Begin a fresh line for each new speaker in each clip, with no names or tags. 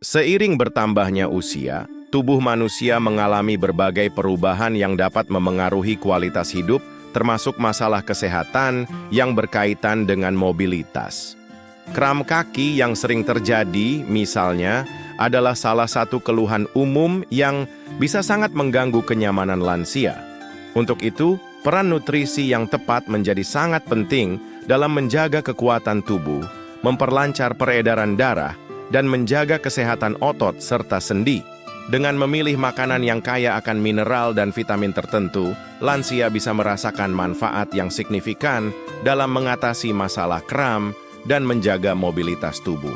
Seiring bertambahnya usia, tubuh manusia mengalami berbagai perubahan yang dapat memengaruhi kualitas hidup, termasuk masalah kesehatan yang berkaitan dengan mobilitas. Kram kaki yang sering terjadi, misalnya, adalah salah satu keluhan umum yang bisa sangat mengganggu kenyamanan lansia. Untuk itu, peran nutrisi yang tepat menjadi sangat penting dalam menjaga kekuatan tubuh, memperlancar peredaran darah, dan menjaga kesehatan otot serta sendi. Dengan memilih makanan yang kaya akan mineral dan vitamin tertentu, lansia bisa merasakan manfaat yang signifikan dalam mengatasi masalah kram dan menjaga mobilitas tubuh.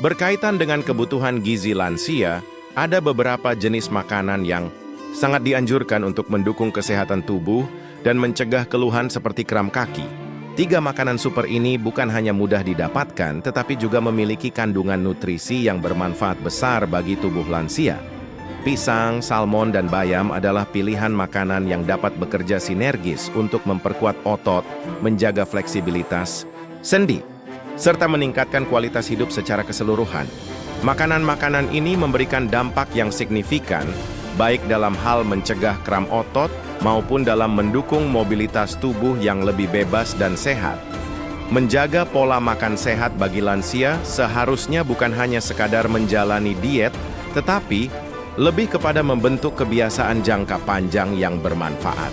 Berkaitan dengan kebutuhan gizi lansia, ada beberapa jenis makanan yang sangat dianjurkan untuk mendukung kesehatan tubuh dan mencegah keluhan seperti kram kaki. 3 makanan super ini bukan hanya mudah didapatkan, tetapi juga memiliki kandungan nutrisi yang bermanfaat besar bagi tubuh lansia. Pisang, salmon, dan bayam adalah pilihan makanan yang dapat bekerja sinergis untuk memperkuat otot, menjaga fleksibilitas sendi, serta meningkatkan kualitas hidup secara keseluruhan. Makanan-makanan ini memberikan dampak yang signifikan, baik dalam hal mencegah kram otot maupun dalam mendukung mobilitas tubuh yang lebih bebas dan sehat. Menjaga pola makan sehat bagi lansia seharusnya bukan hanya sekadar menjalani diet, tetapi lebih kepada membentuk kebiasaan jangka panjang yang bermanfaat.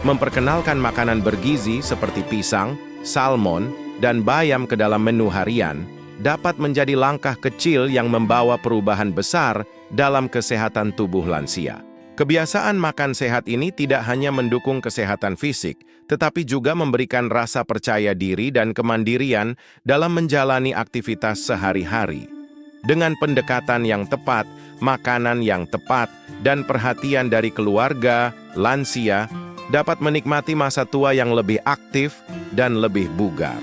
Memperkenalkan makanan bergizi seperti pisang, salmon, dan bayam ke dalam menu harian dapat menjadi langkah kecil yang membawa perubahan besar dalam kesehatan tubuh lansia. Kebiasaan makan sehat ini tidak hanya mendukung kesehatan fisik, tetapi juga memberikan rasa percaya diri dan kemandirian dalam menjalani aktivitas sehari-hari. Dengan pendekatan yang tepat, makanan yang tepat, dan perhatian dari keluarga, lansia dapat menikmati masa tua yang lebih aktif dan lebih bugar.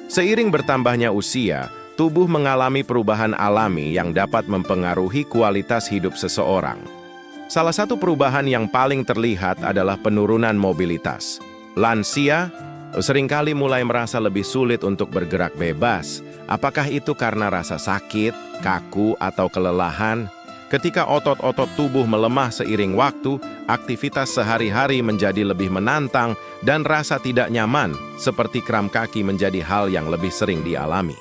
Seiring bertambahnya usia, tubuh mengalami perubahan alami yang dapat mempengaruhi kualitas hidup seseorang. Salah satu perubahan yang paling terlihat adalah penurunan mobilitas. Lansia seringkali mulai merasa lebih sulit untuk bergerak bebas. Apakah itu karena rasa sakit, kaku, atau kelelahan? Ketika otot-otot tubuh melemah seiring waktu, aktivitas sehari-hari menjadi lebih menantang dan rasa tidak nyaman, seperti kram kaki menjadi hal yang lebih sering dialami.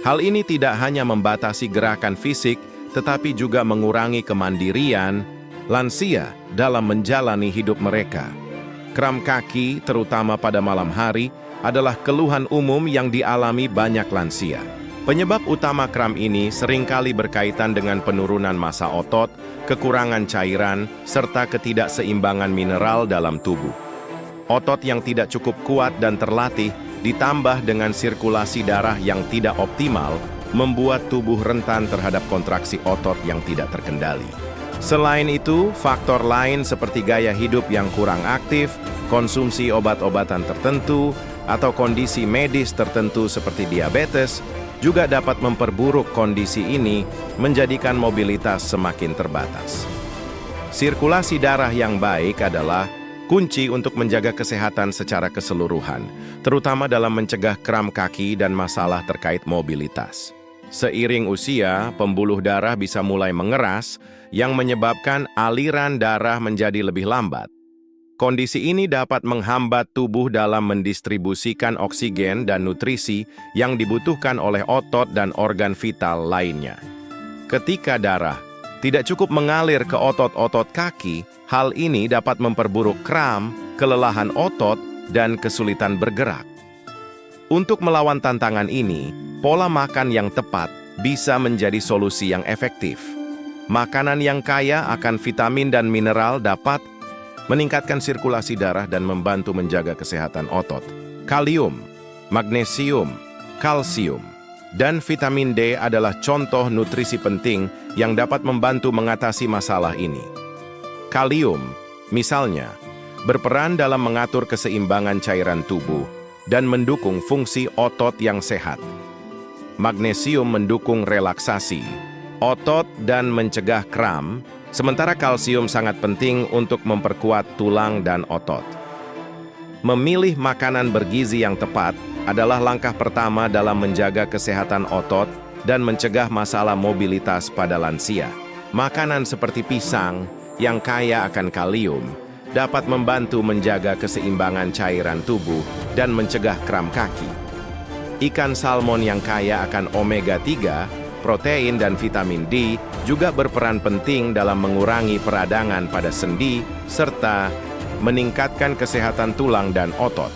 Hal ini tidak hanya membatasi gerakan fisik, tetapi juga mengurangi kemandirian lansia dalam menjalani hidup mereka. Kram kaki, terutama pada malam hari, adalah keluhan umum yang dialami banyak lansia. Penyebab utama kram ini seringkali berkaitan dengan penurunan massa otot, kekurangan cairan, serta ketidakseimbangan mineral dalam tubuh. Otot yang tidak cukup kuat dan terlatih, ditambah dengan sirkulasi darah yang tidak optimal, membuat tubuh rentan terhadap kontraksi otot yang tidak terkendali. Selain itu, faktor lain seperti gaya hidup yang kurang aktif, konsumsi obat-obatan tertentu, atau kondisi medis tertentu seperti diabetes, juga dapat memperburuk kondisi ini, menjadikan mobilitas semakin terbatas. Sirkulasi darah yang baik adalah kunci untuk menjaga kesehatan secara keseluruhan, terutama dalam mencegah kram kaki dan masalah terkait mobilitas. Seiring usia, pembuluh darah bisa mulai mengeras, yang menyebabkan aliran darah menjadi lebih lambat. Kondisi ini dapat menghambat tubuh dalam mendistribusikan oksigen dan nutrisi yang dibutuhkan oleh otot dan organ vital lainnya. Ketika darah tidak cukup mengalir ke otot-otot kaki, hal ini dapat memperburuk kram, kelelahan otot, dan kesulitan bergerak. Untuk melawan tantangan ini, pola makan yang tepat bisa menjadi solusi yang efektif. Makanan yang kaya akan vitamin dan mineral dapat meningkatkan sirkulasi darah dan membantu menjaga kesehatan otot. Kalium, magnesium, kalsium, dan vitamin D adalah contoh nutrisi penting yang dapat membantu mengatasi masalah ini. Kalium, misalnya, berperan dalam mengatur keseimbangan cairan tubuh dan mendukung fungsi otot yang sehat. Magnesium mendukung relaksasi otot dan mencegah kram, sementara kalsium sangat penting untuk memperkuat tulang dan otot. Memilih makanan bergizi yang tepat adalah langkah pertama dalam menjaga kesehatan otot, dan mencegah masalah mobilitas pada lansia. Makanan seperti pisang yang kaya akan kalium dapat membantu menjaga keseimbangan cairan tubuh dan mencegah kram kaki. Ikan salmon yang kaya akan omega-3, protein dan vitamin D juga berperan penting dalam mengurangi peradangan pada sendi serta meningkatkan kesehatan tulang dan otot.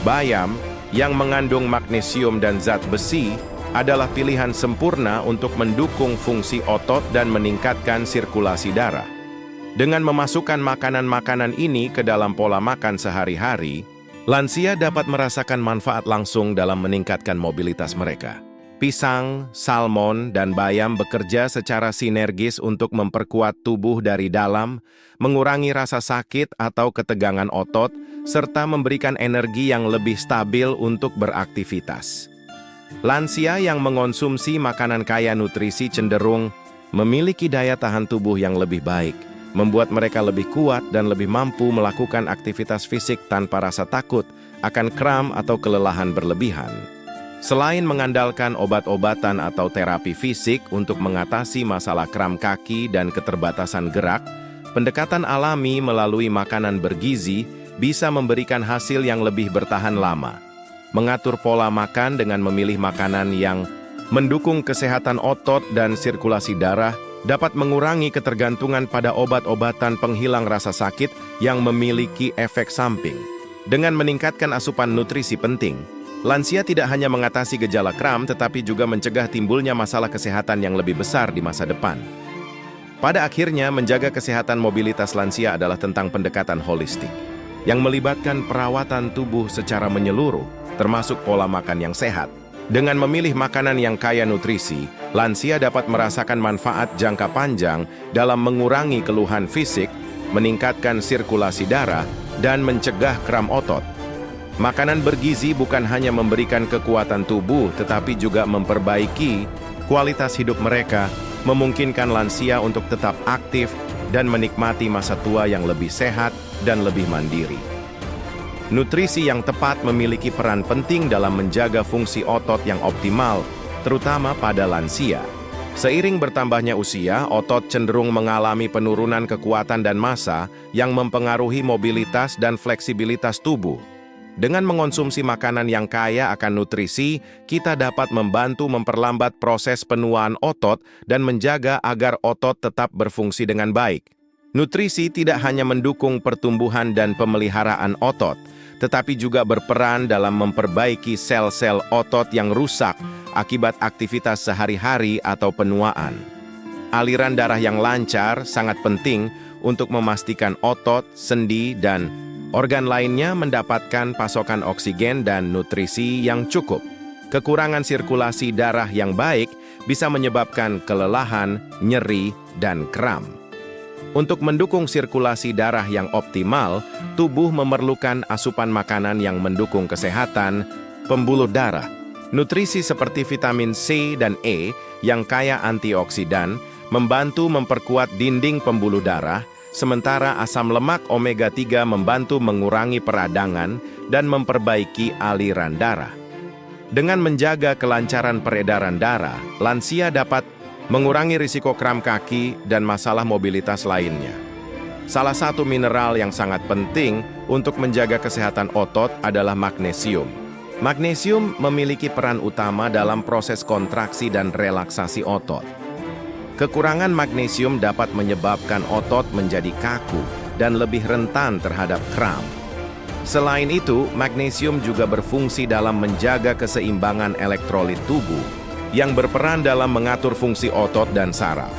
Bayam yang mengandung magnesium dan zat besi adalah pilihan sempurna untuk mendukung fungsi otot dan meningkatkan sirkulasi darah. Dengan memasukkan makanan-makanan ini ke dalam pola makan sehari-hari, lansia dapat merasakan manfaat langsung dalam meningkatkan mobilitas mereka. Pisang, salmon, dan bayam bekerja secara sinergis untuk memperkuat tubuh dari dalam, mengurangi rasa sakit atau ketegangan otot, serta memberikan energi yang lebih stabil untuk beraktivitas. Lansia yang mengonsumsi makanan kaya nutrisi cenderung memiliki daya tahan tubuh yang lebih baik, membuat mereka lebih kuat dan lebih mampu melakukan aktivitas fisik tanpa rasa takut akan kram atau kelelahan berlebihan. Selain mengandalkan obat-obatan atau terapi fisik untuk mengatasi masalah kram kaki dan keterbatasan gerak, pendekatan alami melalui makanan bergizi bisa memberikan hasil yang lebih bertahan lama. Mengatur pola makan dengan memilih makanan yang mendukung kesehatan otot dan sirkulasi darah dapat mengurangi ketergantungan pada obat-obatan penghilang rasa sakit yang memiliki efek samping. Dengan meningkatkan asupan nutrisi penting, lansia tidak hanya mengatasi gejala kram tetapi juga mencegah timbulnya masalah kesehatan yang lebih besar di masa depan. Pada akhirnya, menjaga kesehatan mobilitas lansia adalah tentang pendekatan holistik yang melibatkan perawatan tubuh secara menyeluruh, termasuk pola makan yang sehat. Dengan memilih makanan yang kaya nutrisi, lansia dapat merasakan manfaat jangka panjang dalam mengurangi keluhan fisik, meningkatkan sirkulasi darah, dan mencegah kram otot. Makanan bergizi bukan hanya memberikan kekuatan tubuh, tetapi juga memperbaiki kualitas hidup mereka, memungkinkan lansia untuk tetap aktif dan menikmati masa tua yang lebih sehat dan lebih mandiri. Nutrisi yang tepat memiliki peran penting dalam menjaga fungsi otot yang optimal, terutama pada lansia. Seiring bertambahnya usia, otot cenderung mengalami penurunan kekuatan dan massa yang mempengaruhi mobilitas dan fleksibilitas tubuh. Dengan mengonsumsi makanan yang kaya akan nutrisi, kita dapat membantu memperlambat proses penuaan otot dan menjaga agar otot tetap berfungsi dengan baik. Nutrisi tidak hanya mendukung pertumbuhan dan pemeliharaan otot, tetapi juga berperan dalam memperbaiki sel-sel otot yang rusak akibat aktivitas sehari-hari atau penuaan. Aliran darah yang lancar sangat penting untuk memastikan otot, sendi, dan organ lainnya mendapatkan pasokan oksigen dan nutrisi yang cukup. Kekurangan sirkulasi darah yang baik bisa menyebabkan kelelahan, nyeri, dan kram. Untuk mendukung sirkulasi darah yang optimal, tubuh memerlukan asupan makanan yang mendukung kesehatan pembuluh darah. Nutrisi seperti vitamin C dan E yang kaya antioksidan membantu memperkuat dinding pembuluh darah, sementara asam lemak omega-3 membantu mengurangi peradangan dan memperbaiki aliran darah. Dengan menjaga kelancaran peredaran darah, lansia dapat mengurangi risiko kram kaki dan masalah mobilitas lainnya. Salah satu mineral yang sangat penting untuk menjaga kesehatan otot adalah magnesium. Magnesium memiliki peran utama dalam proses kontraksi dan relaksasi otot. Kekurangan magnesium dapat menyebabkan otot menjadi kaku dan lebih rentan terhadap kram. Selain itu, magnesium juga berfungsi dalam menjaga keseimbangan elektrolit tubuh, yang berperan dalam mengatur fungsi otot dan saraf.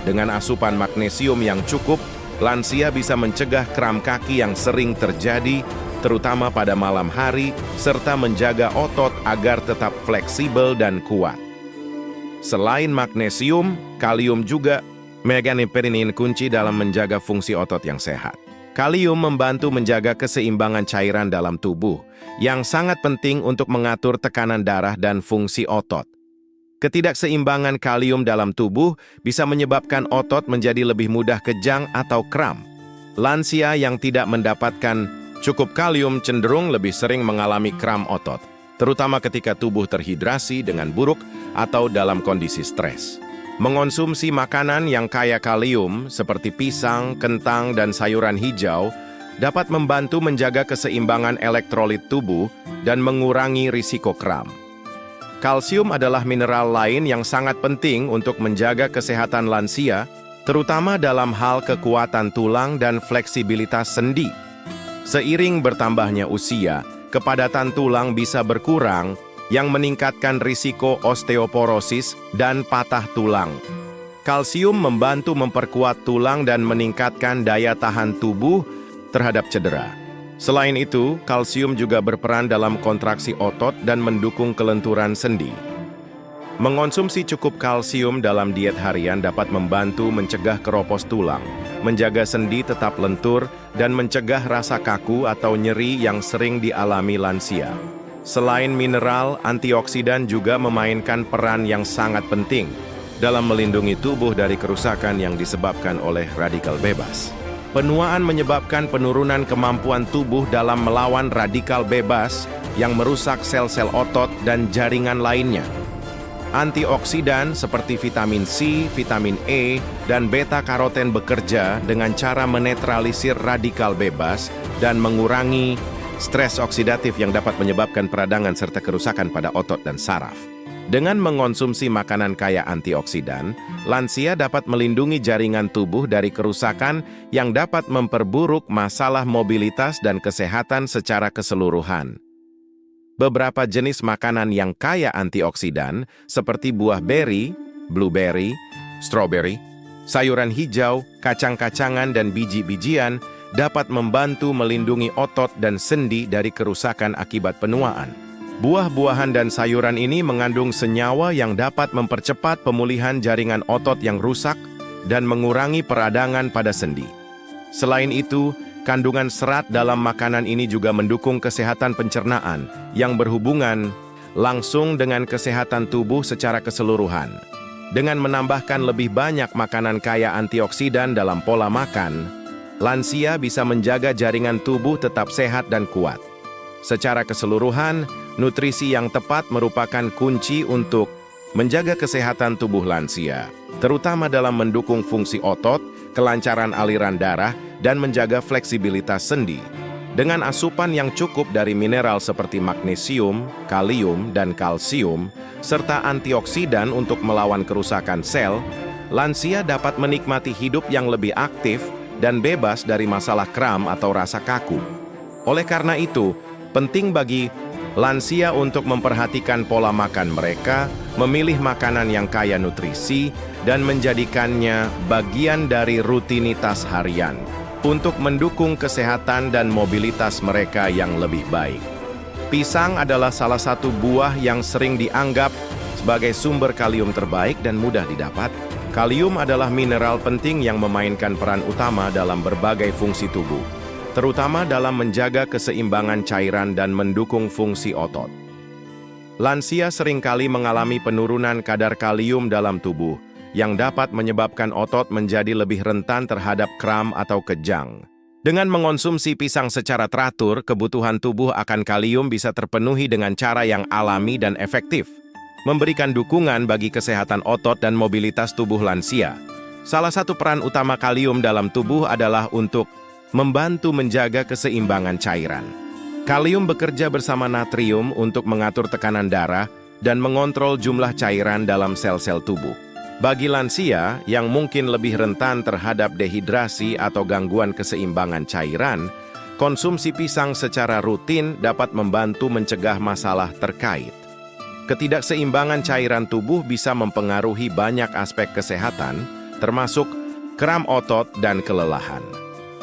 Dengan asupan magnesium yang cukup, lansia bisa mencegah kram kaki yang sering terjadi, terutama pada malam hari, serta menjaga otot agar tetap fleksibel dan kuat. Selain magnesium, kalium juga memegang peran kunci dalam menjaga fungsi otot yang sehat. Kalium membantu menjaga keseimbangan cairan dalam tubuh, yang sangat penting untuk mengatur tekanan darah dan fungsi otot. Ketidakseimbangan kalium dalam tubuh bisa menyebabkan otot menjadi lebih mudah kejang atau kram. Lansia yang tidak mendapatkan cukup kalium cenderung lebih sering mengalami kram otot. terutama ketika tubuh terhidrasi dengan buruk atau dalam kondisi stres. Mengonsumsi makanan yang kaya kalium seperti pisang, kentang, dan sayuran hijau dapat membantu menjaga keseimbangan elektrolit tubuh dan mengurangi risiko kram. Kalsium adalah mineral lain yang sangat penting untuk menjaga kesehatan lansia, terutama dalam hal kekuatan tulang dan fleksibilitas sendi. Seiring bertambahnya usia, kepadatan tulang bisa berkurang yang meningkatkan risiko osteoporosis dan patah tulang. Kalsium membantu memperkuat tulang dan meningkatkan daya tahan tubuh terhadap cedera. Selain itu, kalsium juga berperan dalam kontraksi otot dan mendukung kelenturan sendi. Mengonsumsi cukup kalsium dalam diet harian dapat membantu mencegah keropos tulang, menjaga sendi tetap lentur, dan mencegah rasa kaku atau nyeri yang sering dialami lansia. Selain mineral, antioksidan juga memainkan peran yang sangat penting dalam melindungi tubuh dari kerusakan yang disebabkan oleh radikal bebas. Penuaan menyebabkan penurunan kemampuan tubuh dalam melawan radikal bebas yang merusak sel-sel otot dan jaringan lainnya. Antioksidan seperti vitamin C, vitamin E, dan beta-karoten bekerja dengan cara menetralisir radikal bebas dan mengurangi stres oksidatif yang dapat menyebabkan peradangan serta kerusakan pada otot dan saraf. Dengan mengonsumsi makanan kaya antioksidan, lansia dapat melindungi jaringan tubuh dari kerusakan yang dapat memperburuk masalah mobilitas dan kesehatan secara keseluruhan. Beberapa jenis makanan yang kaya antioksidan, seperti buah beri, blueberry, strawberry, sayuran hijau, kacang-kacangan, dan biji-bijian, dapat membantu melindungi otot dan sendi dari kerusakan akibat penuaan. Buah-buahan dan sayuran ini mengandung senyawa yang dapat mempercepat pemulihan jaringan otot yang rusak dan mengurangi peradangan pada sendi. Selain itu, kandungan serat dalam makanan ini juga mendukung kesehatan pencernaan yang berhubungan langsung dengan kesehatan tubuh secara keseluruhan. Dengan menambahkan lebih banyak makanan kaya antioksidan dalam pola makan, lansia bisa menjaga jaringan tubuh tetap sehat dan kuat. Secara keseluruhan, nutrisi yang tepat merupakan kunci untuk menjaga kesehatan tubuh lansia, terutama dalam mendukung fungsi otot, kelancaran aliran darah, dan menjaga fleksibilitas sendi. Dengan asupan yang cukup dari mineral seperti magnesium, kalium, dan kalsium, serta antioksidan untuk melawan kerusakan sel, lansia dapat menikmati hidup yang lebih aktif dan bebas dari masalah kram atau rasa kaku. Oleh karena itu, penting bagi lansia untuk memperhatikan pola makan mereka, memilih makanan yang kaya nutrisi, dan menjadikannya bagian dari rutinitas harian untuk mendukung kesehatan dan mobilitas mereka yang lebih baik. Pisang adalah salah satu buah yang sering dianggap sebagai sumber kalium terbaik dan mudah didapat. Kalium adalah mineral penting yang memainkan peran utama dalam berbagai fungsi tubuh, terutama dalam menjaga keseimbangan cairan dan mendukung fungsi otot. Lansia seringkali mengalami penurunan kadar kalium dalam tubuh, yang dapat menyebabkan otot menjadi lebih rentan terhadap kram atau kejang. Dengan mengonsumsi pisang secara teratur, kebutuhan tubuh akan kalium bisa terpenuhi dengan cara yang alami dan efektif, memberikan dukungan bagi kesehatan otot dan mobilitas tubuh lansia. Salah satu peran utama kalium dalam tubuh adalah untuk membantu menjaga keseimbangan cairan. Kalium bekerja bersama natrium untuk mengatur tekanan darah dan mengontrol jumlah cairan dalam sel-sel tubuh. Bagi lansia yang mungkin lebih rentan terhadap dehidrasi atau gangguan keseimbangan cairan, konsumsi pisang secara rutin dapat membantu mencegah masalah terkait. Ketidakseimbangan cairan tubuh bisa mempengaruhi banyak aspek kesehatan, termasuk kram otot dan kelelahan.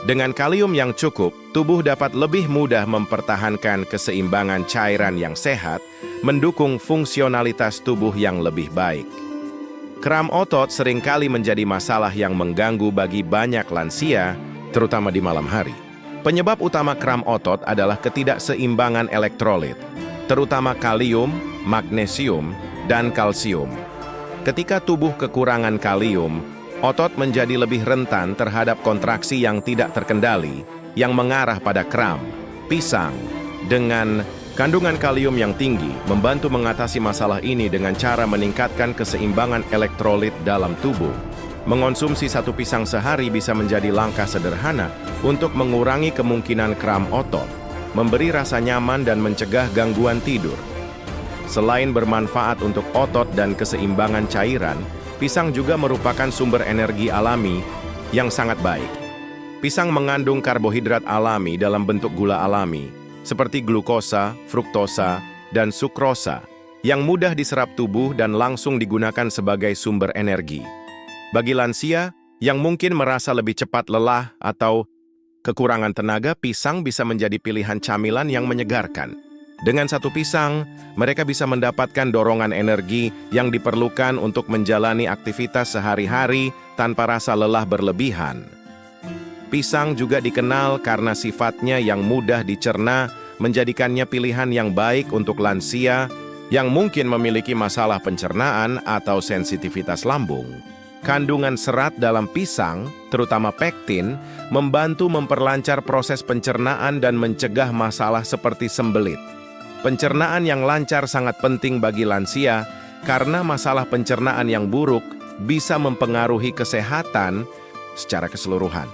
Dengan kalium yang cukup, tubuh dapat lebih mudah mempertahankan keseimbangan cairan yang sehat, mendukung fungsionalitas tubuh yang lebih baik. Kram otot seringkali menjadi masalah yang mengganggu bagi banyak lansia, terutama di malam hari. Penyebab utama kram otot adalah ketidakseimbangan elektrolit, terutama kalium, magnesium, dan kalsium. Ketika tubuh kekurangan kalium, otot menjadi lebih rentan terhadap kontraksi yang tidak terkendali, yang mengarah pada kram. Pisang dengan Kandungan kalium yang tinggi membantu mengatasi masalah ini dengan cara meningkatkan keseimbangan elektrolit dalam tubuh. Mengonsumsi satu pisang sehari bisa menjadi langkah sederhana untuk mengurangi kemungkinan kram otot, memberi rasa nyaman dan mencegah gangguan tidur. Selain bermanfaat untuk otot dan keseimbangan cairan, pisang juga merupakan sumber energi alami yang sangat baik. Pisang mengandung karbohidrat alami dalam bentuk gula alami, seperti glukosa, fruktosa, dan sukrosa, yang mudah diserap tubuh dan langsung digunakan sebagai sumber energi. Bagi lansia yang mungkin merasa lebih cepat lelah atau kekurangan tenaga, pisang bisa menjadi pilihan camilan yang menyegarkan. Dengan satu pisang, mereka bisa mendapatkan dorongan energi yang diperlukan untuk menjalani aktivitas sehari-hari tanpa rasa lelah berlebihan. Pisang juga dikenal karena sifatnya yang mudah dicerna, menjadikannya pilihan yang baik untuk lansia yang mungkin memiliki masalah pencernaan atau sensitivitas lambung. Kandungan serat dalam pisang, terutama pektin, membantu memperlancar proses pencernaan dan mencegah masalah seperti sembelit. Pencernaan yang lancar sangat penting bagi lansia karena masalah pencernaan yang buruk bisa mempengaruhi kesehatan secara keseluruhan.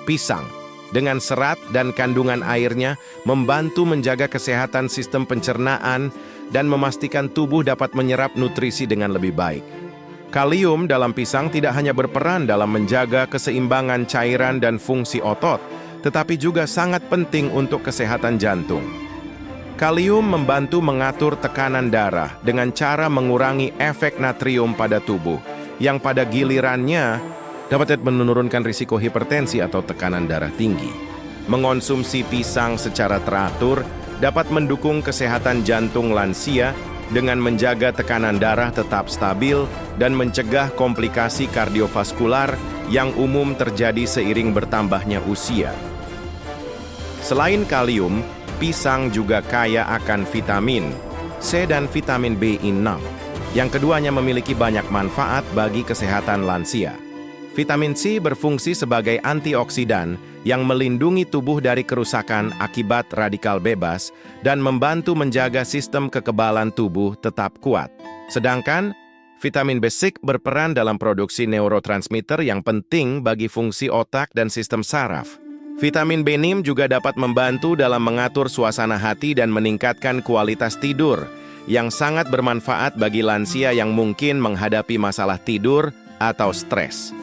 Pisang, dengan serat dan kandungan airnya, membantu menjaga kesehatan sistem pencernaan dan memastikan tubuh dapat menyerap nutrisi dengan lebih baik. Kalium dalam pisang tidak hanya berperan dalam menjaga keseimbangan cairan dan fungsi otot, tetapi juga sangat penting untuk kesehatan jantung. Kalium membantu mengatur tekanan darah dengan cara mengurangi efek natrium pada tubuh, yang pada gilirannya dapat menurunkan risiko hipertensi atau tekanan darah tinggi. Mengonsumsi pisang secara teratur dapat mendukung kesehatan jantung lansia dengan menjaga tekanan darah tetap stabil dan mencegah komplikasi kardiovaskular yang umum terjadi seiring bertambahnya usia. Selain kalium, pisang juga kaya akan vitamin C dan vitamin B6, yang keduanya memiliki banyak manfaat bagi kesehatan lansia. Vitamin C berfungsi sebagai antioksidan yang melindungi tubuh dari kerusakan akibat radikal bebas dan membantu menjaga sistem kekebalan tubuh tetap kuat. Sedangkan, vitamin B6 berperan dalam produksi neurotransmitter yang penting bagi fungsi otak dan sistem saraf. Vitamin B6 juga dapat membantu dalam mengatur suasana hati dan meningkatkan kualitas tidur, yang sangat bermanfaat bagi lansia yang mungkin menghadapi masalah tidur atau stres.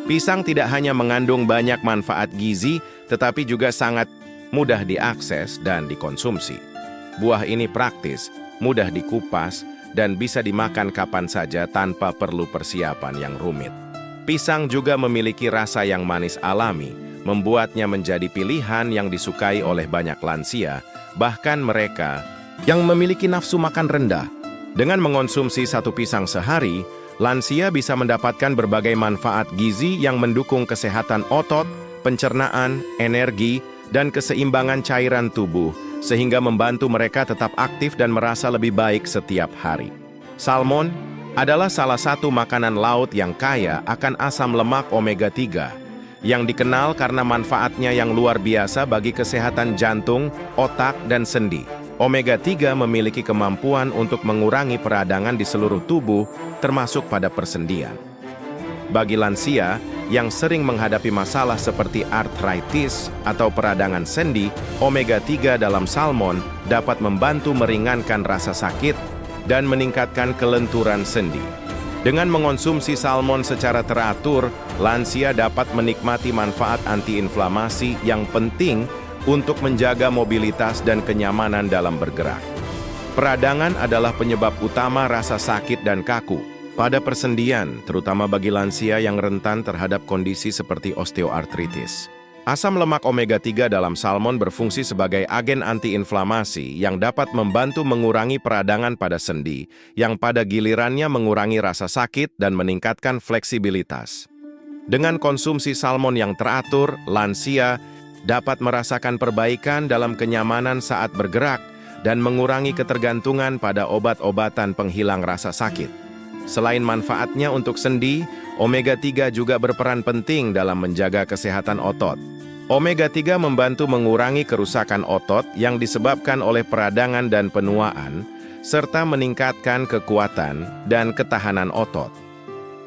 Pisang tidak hanya mengandung banyak manfaat gizi, tetapi juga sangat mudah diakses dan dikonsumsi. Buah ini praktis, mudah dikupas, dan bisa dimakan kapan saja tanpa perlu persiapan yang rumit. Pisang juga memiliki rasa yang manis alami, membuatnya menjadi pilihan yang disukai oleh banyak lansia, bahkan mereka yang memiliki nafsu makan rendah. Dengan mengonsumsi satu pisang sehari, lansia bisa mendapatkan berbagai manfaat gizi yang mendukung kesehatan otot, pencernaan, energi, dan keseimbangan cairan tubuh, sehingga membantu mereka tetap aktif dan merasa lebih baik setiap hari. Salmon adalah salah satu makanan laut yang kaya akan asam lemak omega 3, yang dikenal karena manfaatnya yang luar biasa bagi kesehatan jantung, otak, dan sendi. Omega 3 memiliki kemampuan untuk mengurangi peradangan di seluruh tubuh, termasuk pada persendian. Bagi lansia yang sering menghadapi masalah seperti artritis atau peradangan sendi, omega 3 dalam salmon dapat membantu meringankan rasa sakit dan meningkatkan kelenturan sendi. Dengan mengonsumsi salmon secara teratur, lansia dapat menikmati manfaat antiinflamasi yang penting untuk menjaga mobilitas dan kenyamanan dalam bergerak. Peradangan adalah penyebab utama rasa sakit dan kaku pada persendian, terutama bagi lansia yang rentan terhadap kondisi seperti osteoartritis. Asam lemak omega 3 dalam salmon berfungsi sebagai agen antiinflamasi yang dapat membantu mengurangi peradangan pada sendi, yang pada gilirannya mengurangi rasa sakit dan meningkatkan fleksibilitas. Dengan konsumsi salmon yang teratur, lansia dapat merasakan perbaikan dalam kenyamanan saat bergerak dan mengurangi ketergantungan pada obat-obatan penghilang rasa sakit. Selain manfaatnya untuk sendi, omega 3 juga berperan penting dalam menjaga kesehatan otot. Omega-3 membantu mengurangi kerusakan otot yang disebabkan oleh peradangan dan penuaan, serta meningkatkan kekuatan dan ketahanan otot.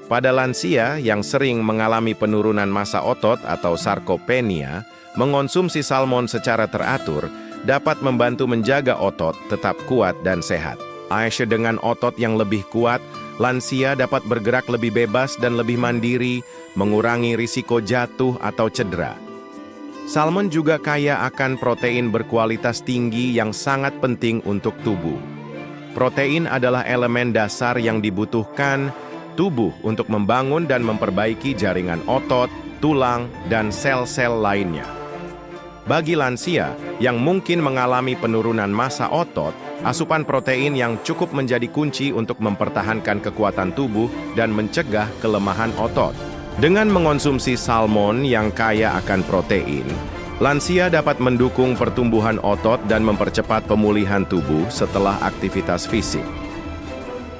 Pada lansia yang sering mengalami penurunan massa otot atau sarkopenia, mengonsumsi salmon secara teratur dapat membantu menjaga otot tetap kuat dan sehat. Dengan otot yang lebih kuat, lansia dapat bergerak lebih bebas dan lebih mandiri, mengurangi risiko jatuh atau cedera. Salmon juga kaya akan protein berkualitas tinggi yang sangat penting untuk tubuh. Protein adalah elemen dasar yang dibutuhkan tubuh untuk membangun dan memperbaiki jaringan otot, tulang, dan sel-sel lainnya. Bagi lansia yang mungkin mengalami penurunan massa otot, asupan protein yang cukup menjadi kunci untuk mempertahankan kekuatan tubuh dan mencegah kelemahan otot. Dengan mengonsumsi salmon yang kaya akan protein, lansia dapat mendukung pertumbuhan otot dan mempercepat pemulihan tubuh setelah aktivitas fisik.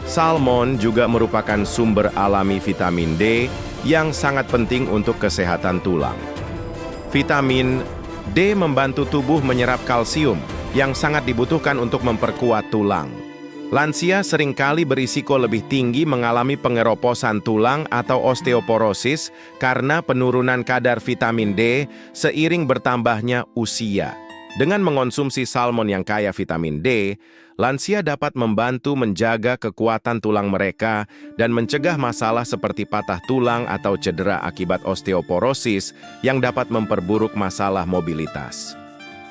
Salmon juga merupakan sumber alami vitamin D yang sangat penting untuk kesehatan tulang. Vitamin D membantu tubuh menyerap kalsium yang sangat dibutuhkan untuk memperkuat tulang. Lansia seringkali berisiko lebih tinggi mengalami pengeroposan tulang atau osteoporosis karena penurunan kadar vitamin D seiring bertambahnya usia. Dengan mengonsumsi salmon yang kaya vitamin D, lansia dapat membantu menjaga kekuatan tulang mereka dan mencegah masalah seperti patah tulang atau cedera akibat osteoporosis yang dapat memperburuk masalah mobilitas.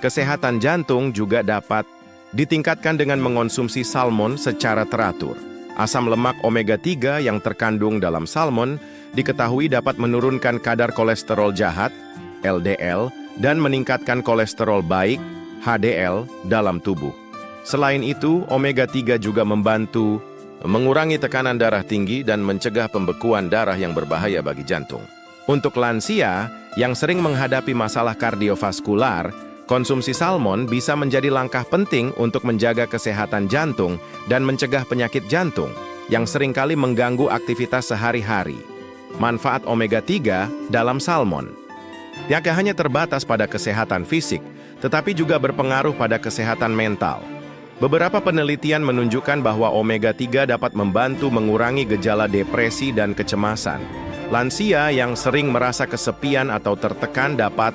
Kesehatan jantung juga dapat ditingkatkan dengan mengonsumsi salmon secara teratur. Asam lemak omega-3 yang terkandung dalam salmon diketahui dapat menurunkan kadar kolesterol jahat, LDL, dan meningkatkan kolesterol baik, HDL, dalam tubuh. Selain itu, omega-3 juga membantu mengurangi tekanan darah tinggi dan mencegah pembekuan darah yang berbahaya bagi jantung. Untuk lansia yang sering menghadapi masalah kardiovaskular, konsumsi salmon bisa menjadi langkah penting untuk menjaga kesehatan jantung dan mencegah penyakit jantung yang seringkali mengganggu aktivitas sehari-hari. Manfaat omega-3 dalam salmon tidak hanya terbatas pada kesehatan fisik, tetapi juga berpengaruh pada kesehatan mental. Beberapa penelitian menunjukkan bahwa omega-3 dapat membantu mengurangi gejala depresi dan kecemasan. Lansia yang sering merasa kesepian atau tertekan dapat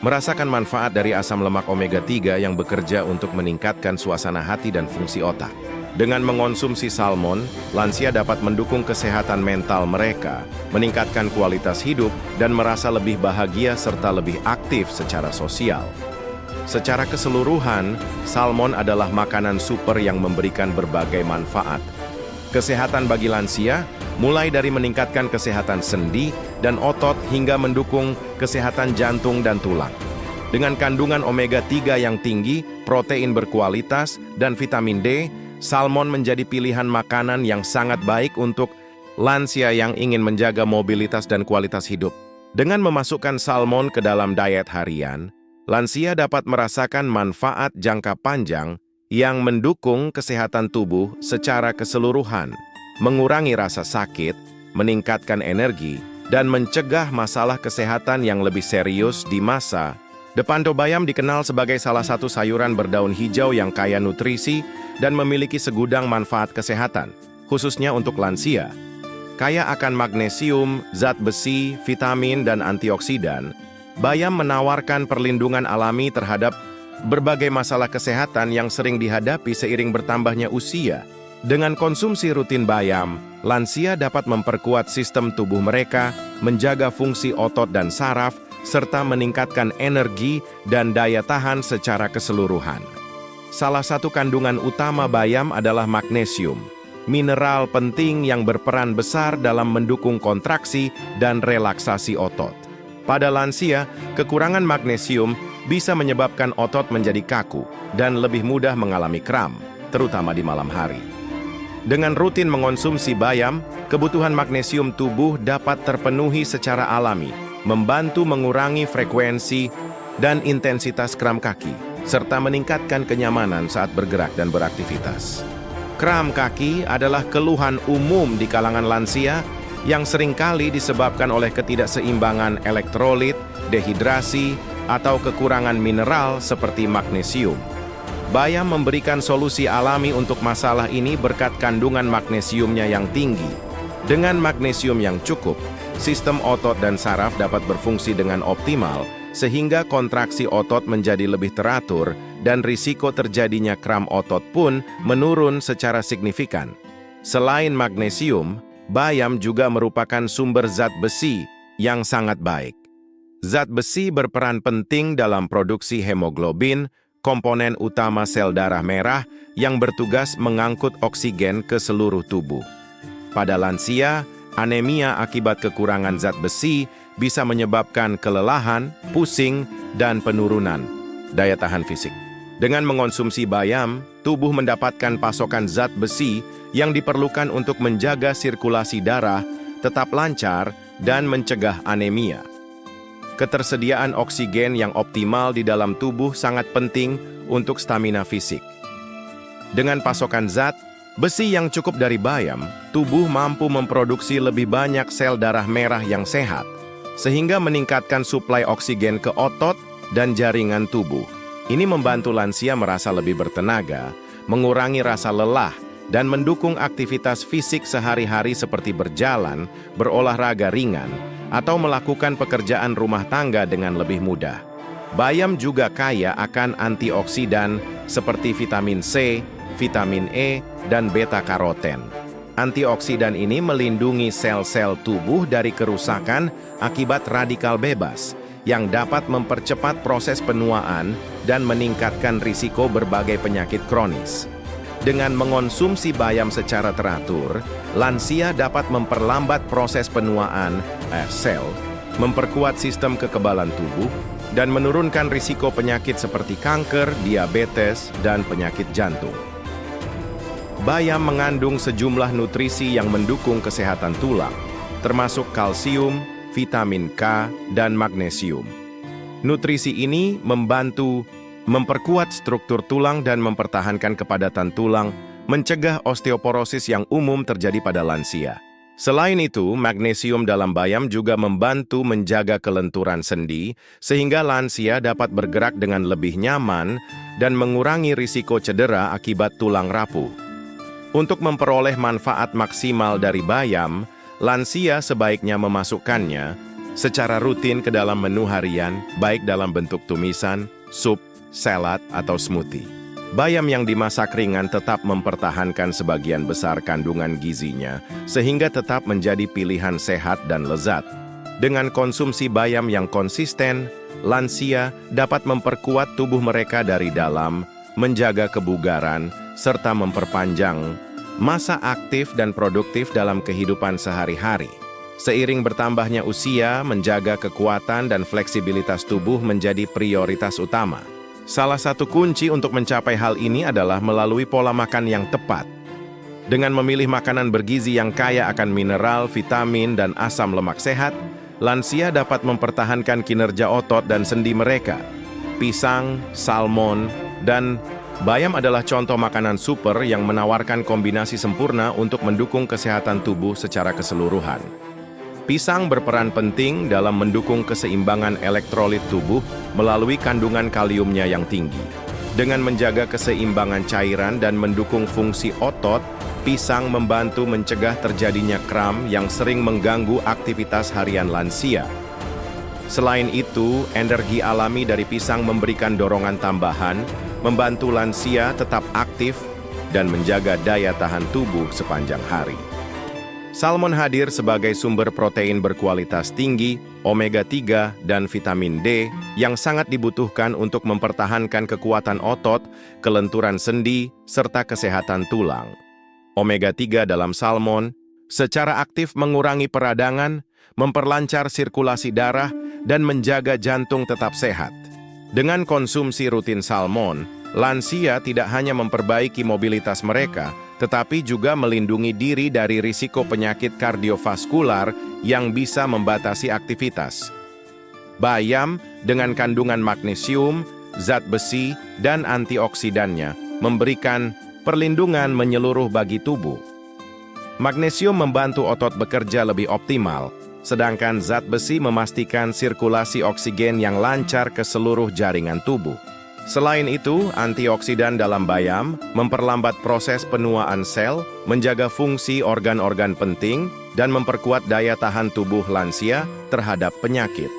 merasakan manfaat dari asam lemak omega-3 yang bekerja untuk meningkatkan suasana hati dan fungsi otak. Dengan mengonsumsi salmon, lansia dapat mendukung kesehatan mental mereka, meningkatkan kualitas hidup, dan merasa lebih bahagia serta lebih aktif secara sosial. Secara keseluruhan, salmon adalah makanan super yang memberikan berbagai manfaat. Kesehatan bagi lansia, mulai dari meningkatkan kesehatan sendi dan otot hingga mendukung kesehatan jantung dan tulang. Dengan kandungan omega-3 yang tinggi, protein berkualitas, dan vitamin D, salmon menjadi pilihan makanan yang sangat baik untuk lansia yang ingin menjaga mobilitas dan kualitas hidup. Dengan memasukkan salmon ke dalam diet harian, lansia dapat merasakan manfaat jangka panjang yang mendukung kesehatan tubuh secara keseluruhan, mengurangi rasa sakit, meningkatkan energi, dan mencegah masalah kesehatan yang lebih serius di masa depan. Bayam dikenal sebagai salah satu sayuran berdaun hijau yang kaya nutrisi dan memiliki segudang manfaat kesehatan, khususnya untuk lansia. Kaya akan magnesium, zat besi, vitamin, dan antioksidan, bayam menawarkan perlindungan alami terhadap berbagai masalah kesehatan yang sering dihadapi seiring bertambahnya usia. Dengan konsumsi rutin bayam, lansia dapat memperkuat sistem tubuh mereka, menjaga fungsi otot dan saraf, serta meningkatkan energi dan daya tahan secara keseluruhan. Salah satu kandungan utama bayam adalah magnesium, mineral penting yang berperan besar dalam mendukung kontraksi dan relaksasi otot. Pada lansia, kekurangan magnesium bisa menyebabkan otot menjadi kaku dan lebih mudah mengalami kram, terutama di malam hari. Dengan rutin mengonsumsi bayam, kebutuhan magnesium tubuh dapat terpenuhi secara alami, membantu mengurangi frekuensi dan intensitas kram kaki, serta meningkatkan kenyamanan saat bergerak dan beraktivitas. Kram kaki adalah keluhan umum di kalangan lansia yang seringkali disebabkan oleh ketidakseimbangan elektrolit, dehidrasi, atau kekurangan mineral seperti magnesium. Bayam memberikan solusi alami untuk masalah ini berkat kandungan magnesiumnya yang tinggi. Dengan magnesium yang cukup, sistem otot dan saraf dapat berfungsi dengan optimal, sehingga kontraksi otot menjadi lebih teratur dan risiko terjadinya kram otot pun menurun secara signifikan. Selain magnesium, bayam juga merupakan sumber zat besi yang sangat baik. Zat besi berperan penting dalam produksi hemoglobin, komponen utama sel darah merah yang bertugas mengangkut oksigen ke seluruh tubuh. Pada lansia, anemia akibat kekurangan zat besi bisa menyebabkan kelelahan, pusing, dan penurunan daya tahan fisik. Dengan mengonsumsi bayam, tubuh mendapatkan pasokan zat besi yang diperlukan untuk menjaga sirkulasi darah tetap lancar dan mencegah anemia. Ketersediaan oksigen yang optimal di dalam tubuh sangat penting untuk stamina fisik. Dengan pasokan zat besi yang cukup dari bayam, tubuh mampu memproduksi lebih banyak sel darah merah yang sehat, sehingga meningkatkan suplai oksigen ke otot dan jaringan tubuh. Ini membantu lansia merasa lebih bertenaga, mengurangi rasa lelah, dan mendukung aktivitas fisik sehari-hari seperti berjalan, berolahraga ringan, atau melakukan pekerjaan rumah tangga dengan lebih mudah. Bayam juga kaya akan antioksidan seperti vitamin C, vitamin E, dan beta-karoten. Antioksidan ini melindungi sel-sel tubuh dari kerusakan akibat radikal bebas, yang dapat mempercepat proses penuaan dan meningkatkan risiko berbagai penyakit kronis. Dengan mengonsumsi bayam secara teratur, lansia dapat memperlambat proses penuaan sel, memperkuat sistem kekebalan tubuh, dan menurunkan risiko penyakit seperti kanker, diabetes, dan penyakit jantung. Bayam mengandung sejumlah nutrisi yang mendukung kesehatan tulang, termasuk kalsium, vitamin K, dan magnesium. Nutrisi ini membantu memperkuat struktur tulang dan mempertahankan kepadatan tulang, mencegah osteoporosis yang umum terjadi pada lansia. Selain itu, magnesium dalam bayam juga membantu menjaga kelenturan sendi, sehingga lansia dapat bergerak dengan lebih nyaman dan mengurangi risiko cedera akibat tulang rapuh. Untuk memperoleh manfaat maksimal dari bayam, lansia sebaiknya memasukkannya secara rutin ke dalam menu harian, baik dalam bentuk tumisan, sup, salad, atau smoothie. Bayam yang dimasak ringan tetap mempertahankan sebagian besar kandungan gizinya, sehingga tetap menjadi pilihan sehat dan lezat. Dengan konsumsi bayam yang konsisten, lansia dapat memperkuat tubuh mereka dari dalam, menjaga kebugaran, serta memperpanjang masa aktif dan produktif dalam kehidupan sehari-hari. Seiring bertambahnya usia, menjaga kekuatan dan fleksibilitas tubuh menjadi prioritas utama. Salah satu kunci untuk mencapai hal ini adalah melalui pola makan yang tepat. Dengan memilih makanan bergizi yang kaya akan mineral, vitamin, dan asam lemak sehat, lansia dapat mempertahankan kinerja otot dan sendi mereka. Pisang, salmon, dan bayam adalah contoh makanan super yang menawarkan kombinasi sempurna untuk mendukung kesehatan tubuh secara keseluruhan. Pisang berperan penting dalam mendukung keseimbangan elektrolit tubuh melalui kandungan kaliumnya yang tinggi. Dengan menjaga keseimbangan cairan dan mendukung fungsi otot, pisang membantu mencegah terjadinya kram yang sering mengganggu aktivitas harian lansia. Selain itu, energi alami dari pisang memberikan dorongan tambahan, membantu lansia tetap aktif dan menjaga daya tahan tubuh sepanjang hari. Salmon hadir sebagai sumber protein berkualitas tinggi, omega-3, dan vitamin D yang sangat dibutuhkan untuk mempertahankan kekuatan otot, kelenturan sendi, serta kesehatan tulang. Omega-3 dalam salmon secara aktif mengurangi peradangan, memperlancar sirkulasi darah, dan menjaga jantung tetap sehat. Dengan konsumsi rutin salmon, lansia tidak hanya memperbaiki mobilitas mereka, tetapi juga melindungi diri dari risiko penyakit kardiovaskular yang bisa membatasi aktivitas. Bayam dengan kandungan magnesium, zat besi, dan antioksidannya memberikan perlindungan menyeluruh bagi tubuh. Magnesium membantu otot bekerja lebih optimal, sedangkan zat besi memastikan sirkulasi oksigen yang lancar ke seluruh jaringan tubuh. Selain itu, antioksidan dalam bayam memperlambat proses penuaan sel, menjaga fungsi organ-organ penting, dan memperkuat daya tahan tubuh lansia terhadap penyakit.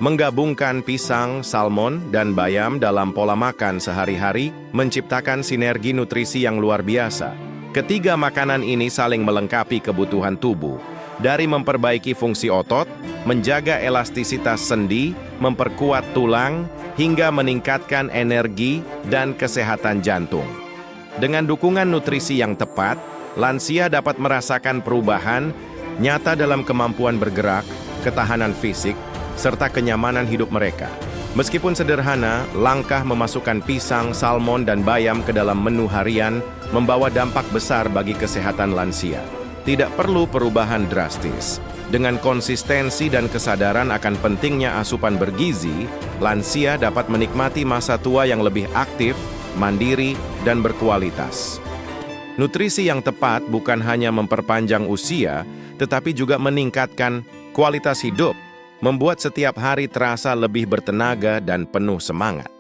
Menggabungkan pisang, salmon, dan bayam dalam pola makan sehari-hari menciptakan sinergi nutrisi yang luar biasa. Ketiga makanan ini saling melengkapi kebutuhan tubuh, dari memperbaiki fungsi otot, menjaga elastisitas sendi, memperkuat tulang, hingga meningkatkan energi dan kesehatan jantung. Dengan dukungan nutrisi yang tepat, lansia dapat merasakan perubahan nyata dalam kemampuan bergerak, ketahanan fisik, serta kenyamanan hidup mereka. Meskipun sederhana, langkah memasukkan pisang, salmon, dan bayam ke dalam menu harian membawa dampak besar bagi kesehatan lansia. Tidak perlu perubahan drastis. Dengan konsistensi dan kesadaran akan pentingnya asupan bergizi, lansia dapat menikmati masa tua yang lebih aktif, mandiri, dan berkualitas. Nutrisi yang tepat bukan hanya memperpanjang usia, tetapi juga meningkatkan kualitas hidup, membuat setiap hari terasa lebih bertenaga dan penuh semangat.